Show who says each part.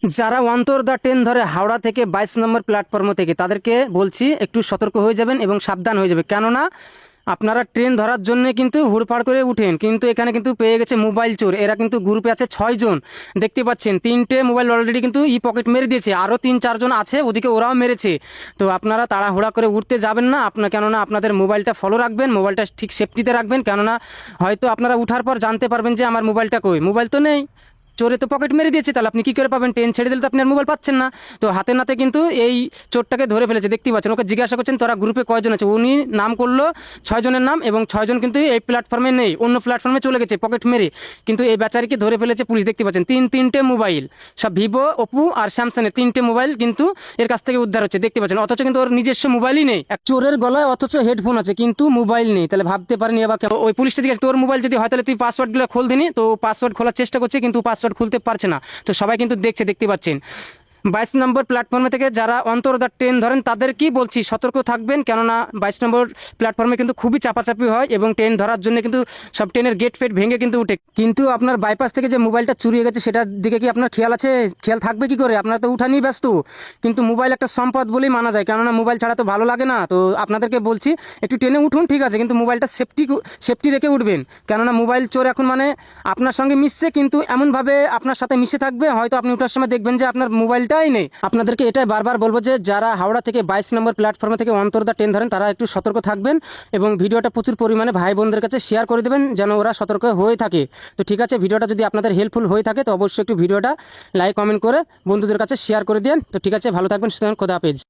Speaker 1: যারা অন্তর্দা ট্রেন ধরে হাওড়া থেকে 22 নম্বর প্ল্যাটফর্ম থেকে, তাদেরকে বলছি একটু সতর্ক হয়ে যাবেন এবং সাবধান হয়ে যাবে। কেননা আপনারা ট্রেন ধরার জন্য কিন্তু হুড়পাড় করে উঠেন, কিন্তু এখানে কিন্তু পেয়ে গেছে মোবাইল চোর। এরা কিন্তু গ্রুপে আছে 6 জন, দেখতে পাচ্ছেন 3টে মোবাইল অলরেডি কিন্তু পকেট মেরে দিয়েছে, আরও 3-4 জন আছে ওদিকে, ওরাও মেরেছে। তো আপনারা তাড়াহুড়া করে উঠতে যাবেন না কেননা আপনাদের মোবাইলটা ফলো রাখবেন, মোবাইলটা ঠিক সেফটিতে রাখবেন। কেননা হয়তো আপনারা উঠার পর জানতে পারবেন যে আমার মোবাইলটা কই, মোবাইল তো নেই, চোরে তো পকেট মেরে দিয়েছে, তাহলে আপনি কী করে পাবেন? ট্রেন ছেড়ে দিলে তো আপনি আর মোবাইল পাচ্ছেন না। তো হাতে নাতে কিন্তু এই চোরটাকে ধরে ফেলেছে, দেখতে পাচ্ছেন। ওকে জিজ্ঞাসা করছেন তোরা গ্রুপে কয়জন আছে, উনি নাম করলো 6 জনের নাম, এবং 6 জন কিন্তু এই প্ল্যাটফর্মে নেই, অন্য প্ল্যাটফর্মে চলে গেছে পকেট মেরে। কিন্তু এই বেচারিকে ধরে ফেলেছে পুলিশ, দেখতে পাচ্ছেন। তিনটে মোবাইল, সব ভিভো, ওপো আর স্যামসাংয়ের 3টে মোবাইল কিন্তু এর কাছ থেকে উদ্ধার হচ্ছে, দেখতে পাচ্ছেন। অথচ কিন্তু ওর নিজস্ব মোবাইলই নেই। এক চোরের গলায় অথচ হেডফোন আছে কিন্তু মোবাইল নেই, তাহলে ভাবতে পারেন এবার ওই পুলিশটা জিজ্ঞাসা তোর মোবাইল যদি হয় তাহলে তুই পাসওয়ার্ডগুলো খোল দিনি। তো পাসওয়ার্ড খোলার চেষ্টা করছে কিন্তু পাসওয়ার্ড খুলতে পারছে না। তো সবাই কিন্তু দেখছে, দেখতে পাচ্ছেন। 22 নম্বর প্ল্যাটফর্মে থেকে যারা অন্তর্দা ট্রেন ধরেন তাদের কি বলছি, সতর্ক থাকবেন। কেননা 22 নম্বর প্ল্যাটফর্মে কিন্তু খুবই চাপাচাপি হয় এবং ট্রেন ধরার জন্য কিন্তু সব ট্রেনের গেট ফেট ভেঙে কিন্তু উঠে। কিন্তু আপনার বাইপাস থেকে যে মোবাইলটা চুরি হয়ে গেছে সেটার দিকে কি আপনার খেয়াল আছে? খেয়াল থাকবে কি করে, আপনারা তো উঠানি ব্যস্ত। কিন্তু মোবাইল একটা সম্পদ বলেই মানা যায়, কেননা মোবাইল ছাড়া তো ভালো লাগে না। তো আপনাদেরকে বলছি একটু ট্রেনে উঠুন, ঠিক আছে, কিন্তু মোবাইলটা সেফটি রেখে উঠবেন। কেননা মোবাইল চোর এখন আপনার সঙ্গে মিশছে, কিন্তু এমনভাবে আপনার সাথে মিশে থাকবে, হয়তো আপনি ওঠার সময় দেখবেন যে আপনার মোবাইলটাই নেই। আপনাদেরকে এটাই বারবার বলবো যে যারা হাওড়া থেকে 22 নম্বর প্ল্যাটফর্মে থেকে অন্তর্দা ট্রেন ধরেন তারা একটু সতর্ক থাকবেন এবং ভিডিওটা প্রচুর পরিমাণে ভাই বোনদের কাছে শেয়ার করে দেবেন যেন ওরা সতর্ক হয়ে থাকে। তো ঠিক আছে, ভিডিওটা যদি আপনাদের হেল্পফুল হয়ে থাকে তো অবশ্যই একটু ভিডিওটা লাইক কমেন্ট করে বন্ধুদের কাছে শেয়ার করে দেন। তো ঠিক আছে, ভালো থাকবেন, সুতরাং খোদা হাফেজ।